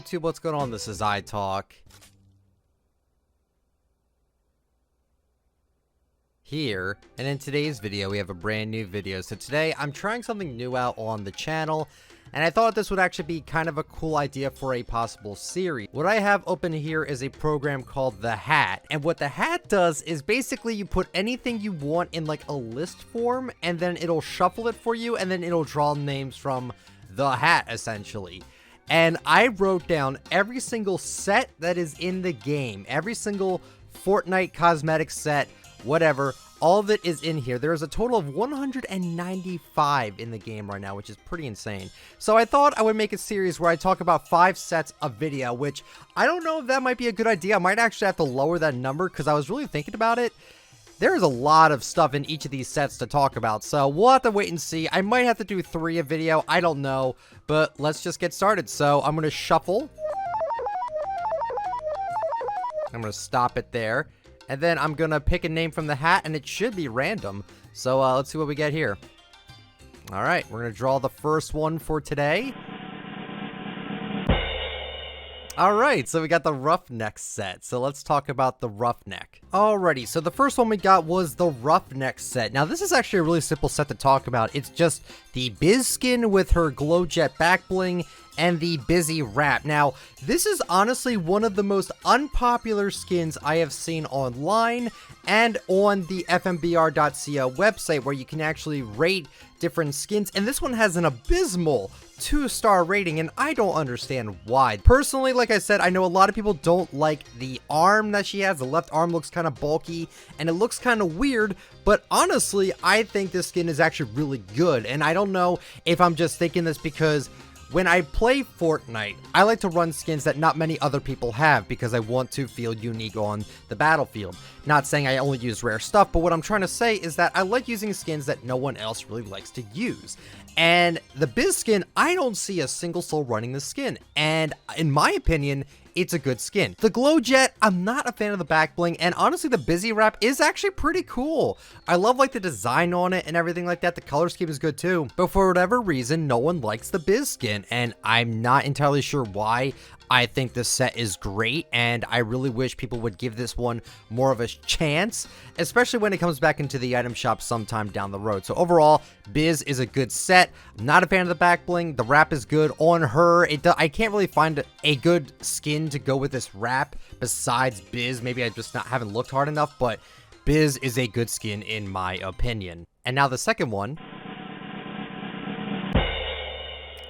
YouTube, what's going on? This is iTalk here, and in today's video we have a brand new video. So today I'm trying something new out on the channel, and I thought this would actually be kind of a cool idea for a possible series. What I have open here is a program called The Hat, and what The Hat does is basically you put anything you want in like a list form, and then it'll shuffle it for you, and then it'll draw names from the hat essentially. And I wrote down every single set that is in the game, every single Fortnite cosmetic set, whatever, all of it is in here. There is a total of 195 in the game right now, which is pretty insane. So I thought I would make a series where I talk about 5 sets of video, which I don't know if that might be a good idea. I might actually have to lower that number because I was really thinking about it. There's a lot of stuff in each of these sets to talk about, so we'll have to wait and see. I might have to do 3 a video, I don't know, but let's just get started. So I'm going to shuffle. I'm going to stop it there. And then I'm going to pick a name from the hat, and it should be random. So let's see what we get here. Alright, we're going to draw the first one for today. Alright, so we got the Roughneck set, so let's talk about the Roughneck. Alrighty, so the first one we got was the Roughneck set. Now this is actually a really simple set to talk about. It's just the Biz skin with her glow jet back bling and the Busy wrap. Now, this is honestly one of the most unpopular skins I have seen online and on the fmbr.co website, where you can actually rate different skins, and this one has an abysmal 2-star rating, and I don't understand why. Personally, like I said, I know a lot of people don't like the arm that she has. The left arm looks kind of bulky, and it looks kind of weird, but honestly, I think this skin is actually really good, and I don't know if I'm just thinking this because when I play Fortnite, I like to run skins that not many other people have because I want to feel unique on the battlefield. Not saying I only use rare stuff, but what I'm trying to say is that I like using skins that no one else really likes to use. And the Biz skin, I don't see a single soul running the skin, and in my opinion, it's a good skin. The Glow Jet, I'm not a fan of the back bling, and honestly the Busy wrap is actually pretty cool. I love like the design on it and everything like that. The color scheme is good too, but for whatever reason, no one likes the Biz skin, and I'm not entirely sure why. I think this set is great, and I really wish people would give this one more of a chance, especially when it comes back into the item shop sometime down the road. So overall, Biz is a good set. I'm not a fan of the back bling. The wrap is good on her. I can't really find a good skin to go with this wrap besides Biz. Maybe I just haven't looked hard enough, but Biz is a good skin in my opinion. And now the second one.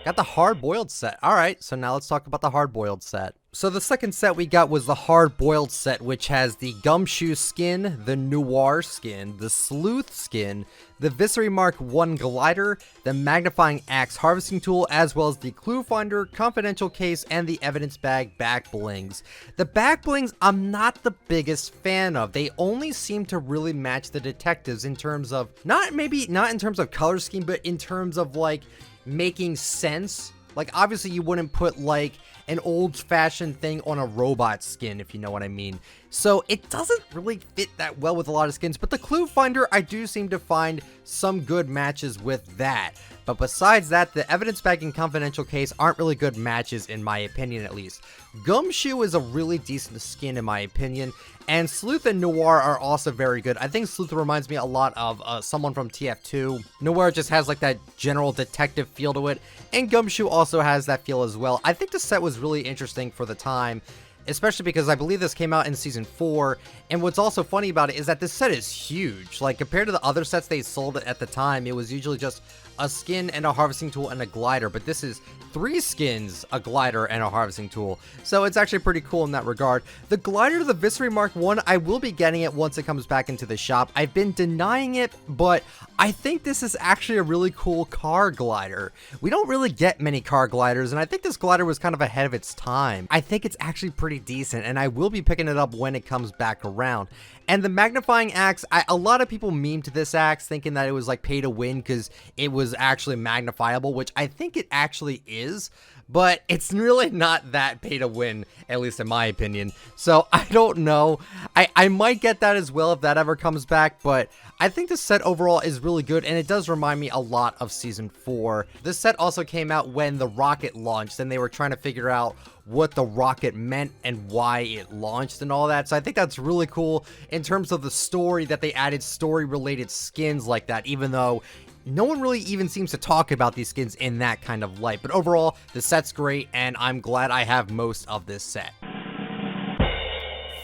Got the hard-boiled set. Alright, so now let's talk about the hard-boiled set. So the second set we got was the hard-boiled set, which has the Gumshoe skin, the Noir skin, the Sleuth skin, the Viscery Mark 1 glider, the Magnifying Axe harvesting tool, as well as the Clue Finder, Confidential Case, and the Evidence Bag back blings. The back blings I'm not the biggest fan of. They only seem to really match the detectives in terms of, not in terms of color scheme, but in terms of like making sense. Like obviously you wouldn't put like an old-fashioned thing on a robot skin, if you know what I mean. So it doesn't really fit that well with a lot of skins, but the Clue Finder, I do seem to find some good matches with that. But besides that, the Evidence Bag and Confidential Case aren't really good matches in my opinion, at least. Gumshoe is a really decent skin in my opinion, and Sleuth and Noir are also very good. I think Sleuth reminds me a lot of someone from TF2. Noir just has like that general detective feel to it, and Gumshoe also has that feel as well. I think the set was really interesting for the time, especially because I believe this came out in Season 4, and what's also funny about it is that this set is huge. Like, compared to the other sets they sold at the time, it was usually just a skin and a harvesting tool and a glider, but this is 3 skins, a glider, and a harvesting tool. So it's actually pretty cool in that regard. The glider, the Viscery Mark 1, I will be getting it once it comes back into the shop. I've been denying it, but I think this is actually a really cool car glider. We don't really get many car gliders, and I think this glider was kind of ahead of its time. I think it's actually pretty decent, and I will be picking it up when it comes back around. And the Magnifying Axe, a lot of people memed this axe thinking that it was like pay to win because it was was actually magnifiable, which I think it actually is, but it's really not that pay to win, at least in my opinion. So I don't know. I might get that as well if that ever comes back, but I think the set overall is really good, and it does remind me a lot of Season 4. This set also came out when the rocket launched, and they were trying to figure out what the rocket meant and why it launched and all that. So I think that's really cool in terms of the story, that they added story-related skins like that, even though no one really even seems to talk about these skins in that kind of light. But overall, the set's great, and I'm glad I have most of this set.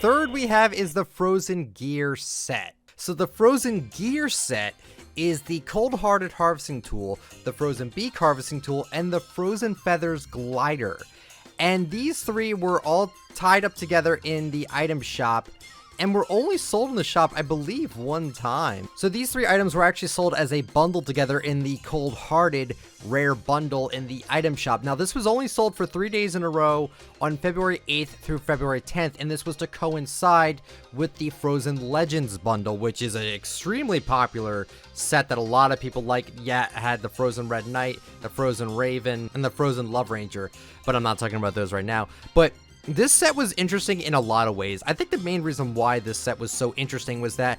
Third we have is the Frozen Gear set. So the Frozen Gear set is the Cold Hearted Harvesting Tool, the Frozen Beak Harvesting Tool, and the Frozen Feathers Glider. And these three were all tied up together in the item shop, and were only sold in the shop, I believe, one time. So these three items were actually sold as a bundle together in the Cold Hearted Rare Bundle in the item shop. Now, this was only sold for 3 days in a row on February 8th through February 10th, and this was to coincide with the Frozen Legends Bundle, which is an extremely popular set that a lot of people like. Yeah, it had the Frozen Red Knight, the Frozen Raven, and the Frozen Love Ranger, but I'm not talking about those right now. But this set was interesting in a lot of ways. I think the main reason why this set was so interesting was that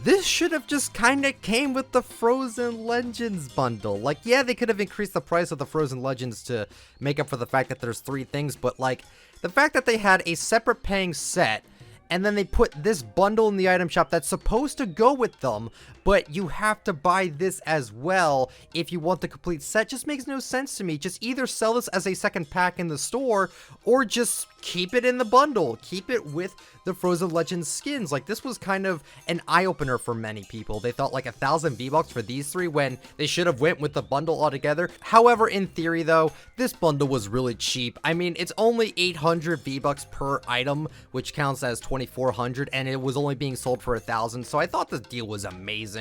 this should have just kind of came with the Frozen Legends bundle. Like, yeah, they could have increased the price of the Frozen Legends to make up for the fact that there's 3 things, but like, the fact that they had a separate paying set, and then they put this bundle in the item shop that's supposed to go with them, but you have to buy this as well if you want the complete set, just makes no sense to me. Just either sell this as a second pack in the store, or just keep it in the bundle. Keep it with the Frozen Legends skins. Like, this was kind of an eye-opener for many people. They thought like 1,000 V-Bucks for these 3 when they should have went with the bundle altogether. However, in theory though, this bundle was really cheap. I mean, it's only 800 V-Bucks per item, which counts as 2,400, and it was only being sold for 1,000, so I thought the deal was amazing.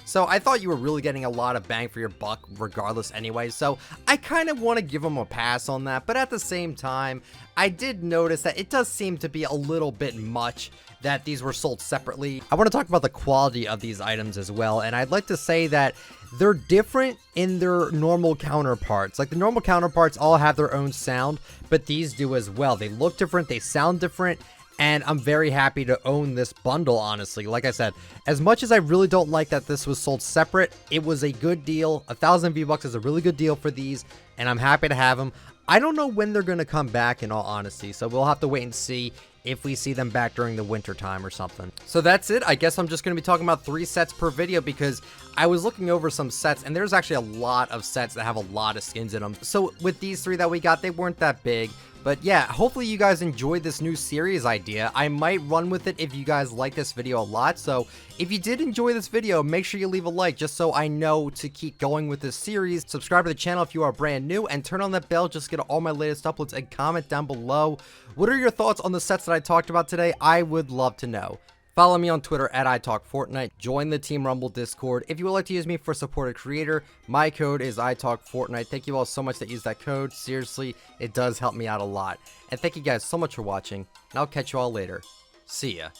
So I thought you were really getting a lot of bang for your buck regardless anyway, so I kind of want to give them a pass on that. But at the same time, I did notice that it does seem to be a little bit much that these were sold separately. I want to talk about the quality of these items as well, and I'd like to say that they're different in their normal counterparts. Like, the normal counterparts all have their own sound, but these do as well. They look different, they sound different, and I'm very happy to own this bundle, honestly. Like I said, as much as I really don't like that this was sold separate, it was a good deal. 1,000 V-Bucks is a really good deal for these, and I'm happy to have them. I don't know when they're going to come back, in all honesty, so we'll have to wait and see if we see them back during the winter time or something. So that's it. I guess I'm just going to be talking about 3 sets per video, because I was looking over some sets, and there's actually a lot of sets that have a lot of skins in them. So with these 3 that we got, they weren't that big. But yeah, hopefully you guys enjoyed this new series idea. I might run with it if you guys like this video a lot. So if you did enjoy this video, make sure you leave a like just so I know to keep going with this series. Subscribe to the channel if you are brand new, and turn on that bell just to get all my latest uploads, and comment down below. What are your thoughts on the sets that I talked about today? I would love to know. Follow me on Twitter at ITalkFortnite. Join the Team Rumble Discord. If you would like to use me for supported creator, my code is ITalkFortnite. Thank you all so much that use that code. Seriously, it does help me out a lot. And thank you guys so much for watching, and I'll catch you all later. See ya.